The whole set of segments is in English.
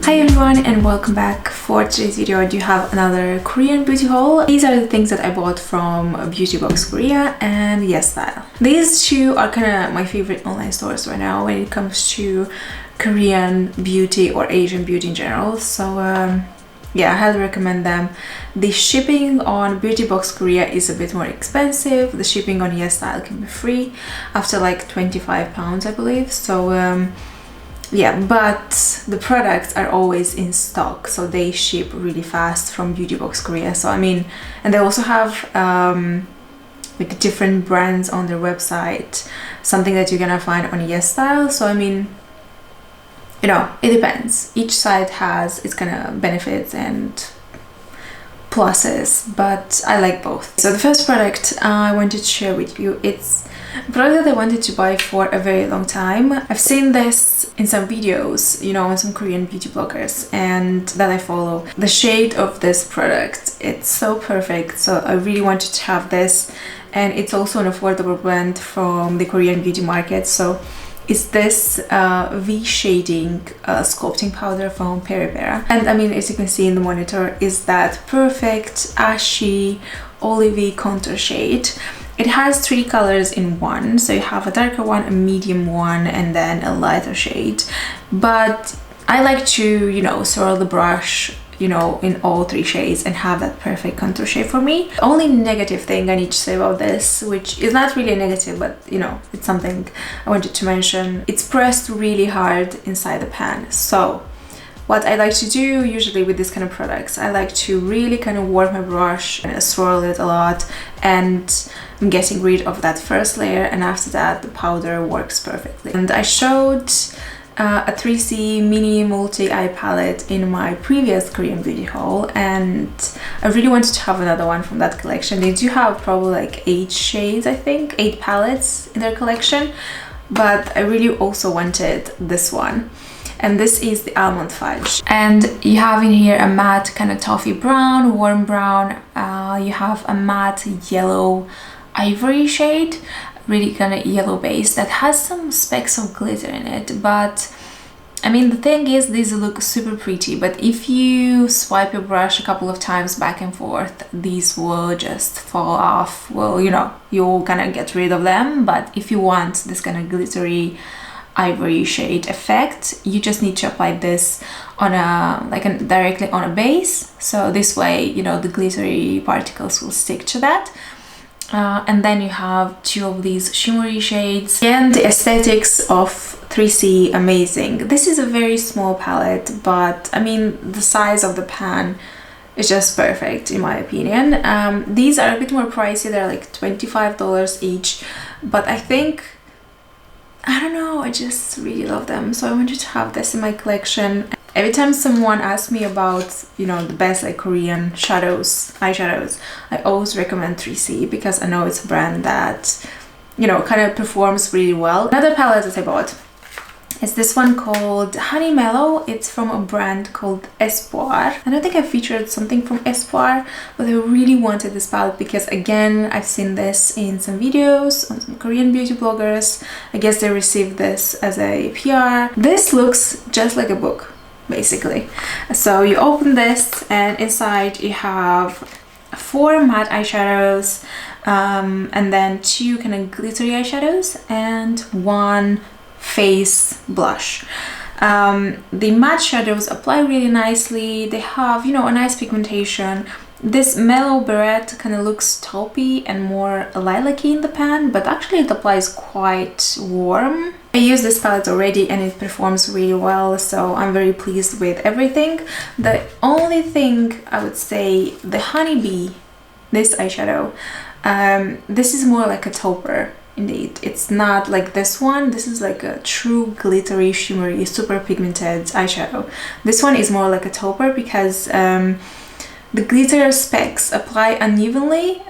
Hi everyone and welcome back. For today's video I do have another Korean beauty haul. These are the things that I bought from Beauty Box Korea and YesStyle. These two are kind of my favorite online stores right now when it comes to Korean beauty or Asian beauty in general. So yeah, I highly recommend them. The shipping on Beauty Box Korea is a bit more expensive. The shipping on YesStyle can be free after like £25 I believe. So yeah, but the products are always in stock, so they ship really fast from Beauty Box Korea. So I mean, and they also have like different brands on their website, something that you're gonna find on YesStyle. So I mean, you know, it depends. Each site has its kind of benefits and pluses, but I like both. So the first product I wanted to share with you, it's a product that I wanted to buy for a very long time. I've seen this in some videos, you know, on some Korean beauty bloggers and that I follow. The shade of this product, it's so perfect, so I really wanted to have this, and it's also an affordable brand from the Korean beauty market. So it's this V shading sculpting powder from Peripera, and I mean, as you can see in the monitor, is that perfect ashy olivey contour shade. It has three colors in one, so you have a darker one, a medium one, and then a lighter shade. But I like to, you know, swirl the brush, you know, in all three shades and have that perfect contour shade for me. The only negative thing I need to say about this, which is not really a negative, but you know, it's something I wanted to mention, it's pressed really hard inside the pan. So what I like to do usually with this kind of products, I like to really kind of work my brush and swirl it a lot, and I'm getting rid of that first layer, and after that the powder works perfectly. And I showed a 3C mini multi-eye palette in my previous Korean beauty haul, and I really wanted to have another one from that collection. They do have probably like 8 shades, I think, 8 palettes in their collection, but I really also wanted this one. And this is the Almond Fudge. And you have in here a matte kind of toffee brown, warm brown. You have a matte yellow ivory shade, really kind of yellow base that has some specks of glitter in it. But I mean, the thing is, these look super pretty, but if you swipe your brush a couple of times back and forth, these will just fall off. Well, you know, you'll kind of get rid of them. But if you want this kind of glittery ivory shade effect, you just need to apply this on a directly on a base, so this way, you know, the glittery particles will stick to that. And then you have 2 of these shimmery shades, and the aesthetics of 3C, amazing. This is a very small palette, but I mean, the size of the pan is just perfect in my opinion. These are a bit more pricey, they're like $25 each, but I think, I don't know, I just really love them, so I wanted to have this in my collection. Every time someone asks me about, you know, the best like Korean eyeshadows, I always recommend 3C because I know it's a brand that, you know, kind of performs really well. Another palette that I bought is this one called Honey Mellow. It's from a brand called eSPOIR. I don't think I featured something from eSPOIR, but I really wanted this palette because, again, I've seen this in some videos on some Korean beauty bloggers. I guess they received this as a PR. This looks just like a book, basically. So you open this, and inside you have 4 matte eyeshadows, and then 2 kind of glittery eyeshadows, and 1 face blush. The matte shadows apply really nicely. They have, you know, a nice pigmentation. This mellow beret kind of looks taupey and more lilac-y in the pan, but actually it applies quite warm. I used this palette already and it performs really well, so I'm very pleased with everything. The only thing I would say, the Honeybee, this eyeshadow, this is more like a tauper. Indeed, it's not like this one. This is like a true glittery, shimmery, super pigmented eyeshadow. This one is more like a tauper because the glitter specks apply unevenly,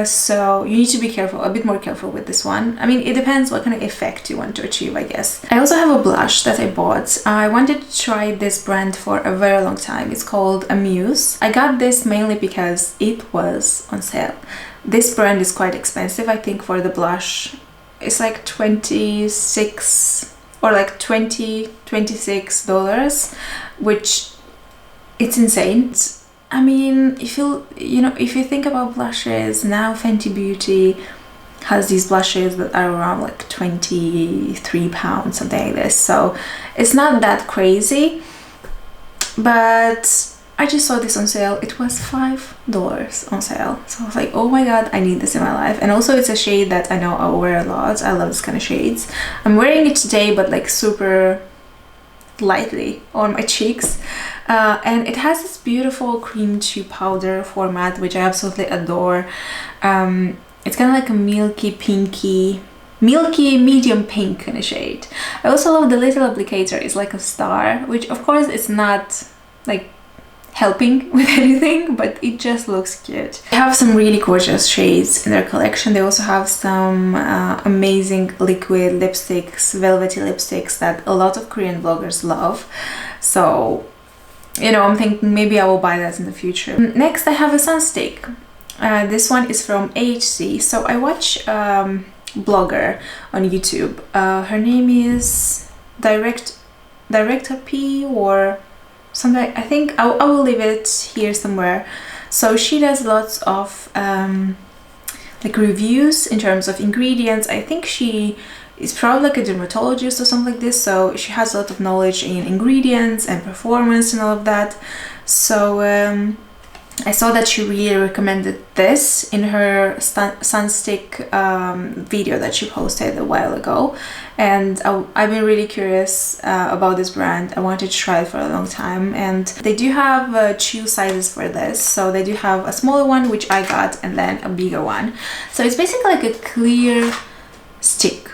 so you need to be careful, a bit more careful with this one. I mean, it depends what kind of effect you want to achieve, I guess. I also have a blush that I bought. I wanted to try this brand for a very long time. It's called AMUSE. I got this mainly because it was on sale. This brand is quite expensive, I think, for the blush. It's like 26 or like $26, which it's insane. I mean, if you think about blushes now, Fenty Beauty has these blushes that are around like £23, something like this, so it's not that crazy. But I just saw this on sale. It was $5 on sale, so I was like, oh my god, I need this in my life. And also it's a shade that I know I'll wear a lot. I love this kind of shades. I'm wearing it today, but like super lightly on my cheeks, and it has this beautiful cream to powder format, which I absolutely adore. It's kind of like a milky medium pink kind of shade. I also love the little applicator. It's like a star, which of course it's not like helping with anything, but it just looks cute. They have some really gorgeous shades in their collection. They also have some amazing liquid lipsticks, velvety lipsticks that a lot of Korean bloggers love. So, I'm thinking maybe I will buy that in the future. Next, I have a sunstick. This one is from AHC. So I watch blogger on YouTube. Her name is Director P or something. I think I will leave it here somewhere. So she does lots of like reviews in terms of ingredients. I think she is probably like a dermatologist or something like this, so she has a lot of knowledge in ingredients and performance and all of that. So I saw that she really recommended this in her sunstick video that she posted a while ago, and I've been really curious about this brand. I wanted to try it for a long time, and they do have 2 sizes for this. So they do have a smaller one, which I got, and then a bigger one. So it's basically like a clear stick.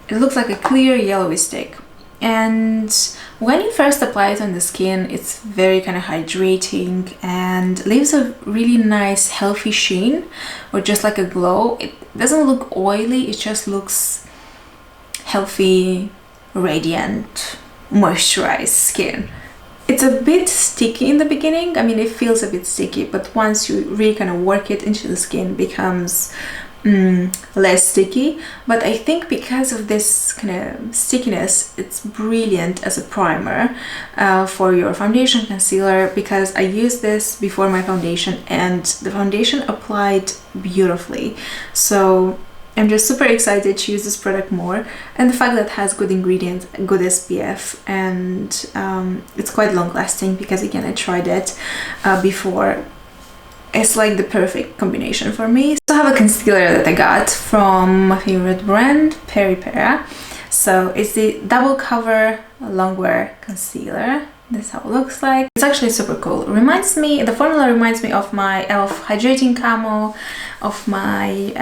It looks like a clear yellowy stick. And when you first apply it on the skin, it's very kind of hydrating and leaves a really nice healthy sheen, or just like a glow. It doesn't look oily, it just looks healthy, radiant, moisturized skin. It's a bit sticky in the beginning. I mean, it feels a bit sticky, but once you really kind of work it into the skin, it becomes less sticky. But I think because of this kind of stickiness, it's brilliant as a primer for your foundation, concealer, because I used this before my foundation and the foundation applied beautifully. So I'm just super excited to use this product more, and the fact that it has good ingredients, good SPF, and it's quite long lasting, because again I tried it before. It's like the perfect combination for me. So I have a concealer that I got from my favorite brand, Peripera. So it's the double cover longwear concealer. This is how it looks like. It's actually super cool. The formula reminds me of my Elf Hydrating Camo, of my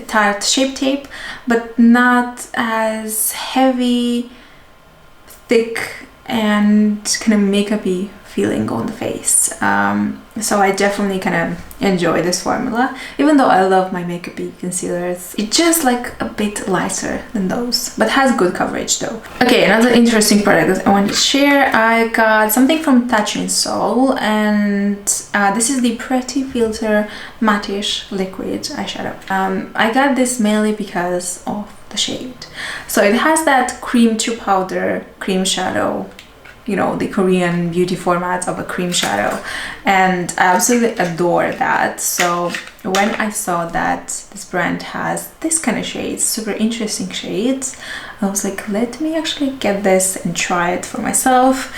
Tarte Shape Tape, but not as heavy, thick, and kind of makeup-y feeling on the face. So I definitely kind of enjoy this formula, even though I love my makeup-y concealers. It's just like a bit lighter than those, but has good coverage though. Okay, another interesting product that I want to share. I got something from Touch in Sol, and this is the Pretty Filter Mattish Liquid Eyeshadow. I got this mainly because of the shade. So it has that cream to powder cream shadow, the Korean beauty format of a cream shadow, and I absolutely adore that. So when I saw that this brand has this kind of shades, super interesting shades, I was like, let me actually get this and try it for myself.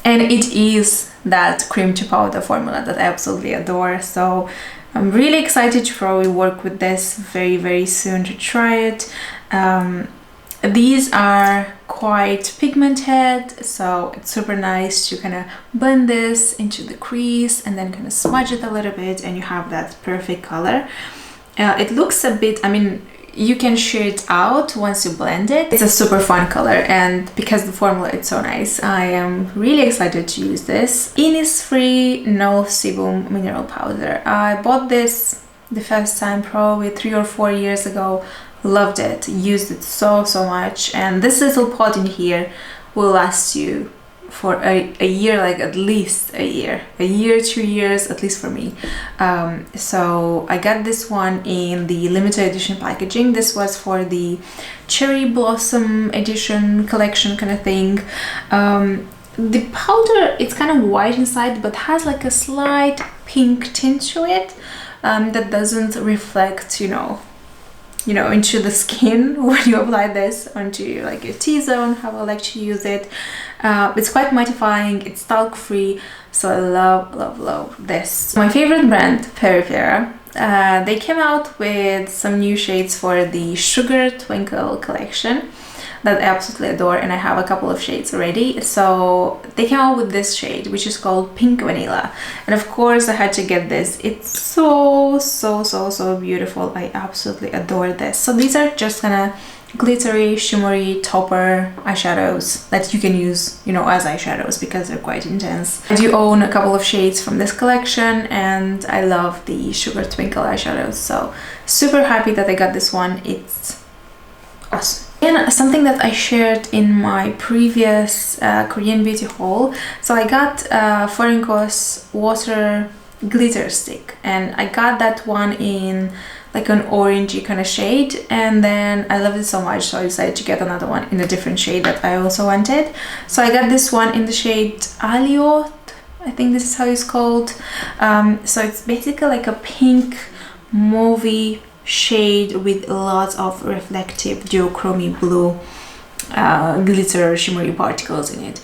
And it is that cream to powder formula that I absolutely adore. So I'm really excited to probably work with this very, very soon to try it. These are quite pigmented, so it's super nice to kind of blend this into the crease and then kind of smudge it a little bit, and you have that perfect color. It looks a bit, I mean, you can share it out once you blend it. It's a super fun color, and because the formula is so nice, I am really excited to use this. Innisfree No Sebum Mineral Powder. I bought this the first time probably 3 or 4 years ago. Loved it, used it so much, and this little pot in here will last you for a year, like at least a year, 2 years at least for me. So I got this one in the limited edition packaging. This was for the cherry blossom edition collection kind of thing. The powder, it's kind of white inside but has like a slight pink tint to it, that doesn't reflect, you know, into the skin when you apply this onto like your T-zone, how I like to use it. It's quite mattifying, it's talc free, so I love this. My favorite brand, Peripera, they came out with some new shades for the Sugar Twinckle collection that I absolutely adore, and I have a couple of shades already. So they came out with this shade, which is called Pink Vanilla, and of course I had to get this. It's so beautiful. I absolutely adore this. So these are just kind of glittery, shimmery topper eyeshadows that you can use, you know, as eyeshadows because they're quite intense. I do own a couple of shades from this collection, and I love the Sugar Twinckle eyeshadows, so super happy that I got this one. It's awesome. And something that I shared in my previous Korean beauty haul, so I got Forencos water glitter stick, and I got that one in like an orangey kind of shade, and then I loved it so much, so I decided to get another one in a different shade that I also wanted. So I got this one in the shade Alioth, I think this is how it's called. So it's basically like a pink mauvey shade with lots of reflective duochromy blue glitter shimmery particles in it.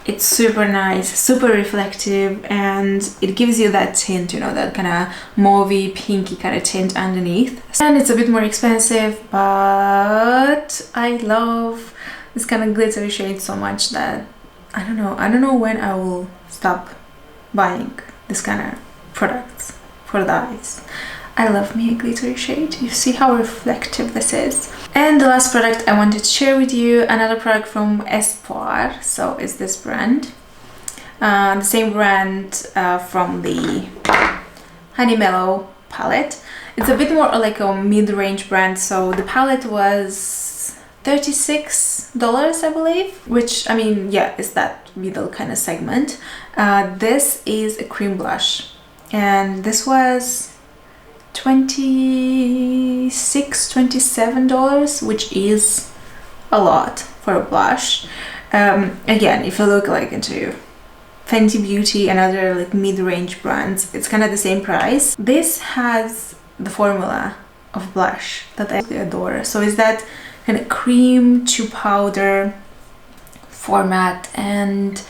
It's super nice, super reflective, and it gives you that tint, you know, that kind of mauvey pinky kind of tint underneath. And it's a bit more expensive, but I love this kind of glittery shade so much that I don't know when I will stop buying this kind of products for the eyes. I love me a glittery shade. You see how reflective this is. And the last product I wanted to share with you, another product from eSPOIR. So it's this brand. The same brand from the Honey Mellow palette. It's a bit more like a mid-range brand. So the palette was $36, I believe. Which, I mean, yeah, it's that middle kind of segment. This is a cream blush. And this was $26, $27, which is a lot for a blush. Again, if you look like into Fenty Beauty and other like mid-range brands, it's kind of the same price. This has the formula of blush that I adore. So it's that kind of cream to powder format, and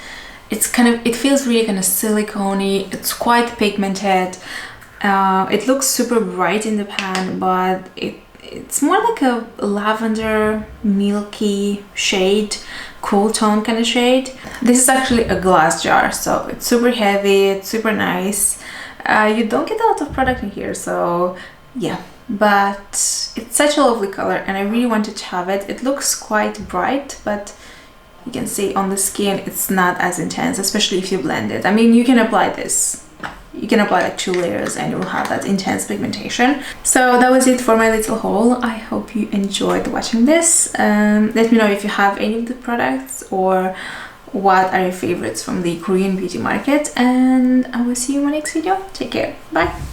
it's kind of, it feels really kind of silicone-y. It's quite pigmented. It looks super bright in the pan, but it's more like a lavender milky shade, cool tone kind of shade. This is actually a glass jar, so it's super heavy, it's super nice. You don't get a lot of product in here, so yeah, but it's such a lovely color and I really wanted to have it. It looks quite bright, but you can see on the skin it's not as intense, especially if you blend it. I mean, you can apply this. You can apply like 2 layers and you will have that intense pigmentation. So that was it for my little haul. I hope you enjoyed watching this. Let me know if you have any of the products or what are your favorites from the Korean beauty market, and I will see you in my next video. Take care. Bye.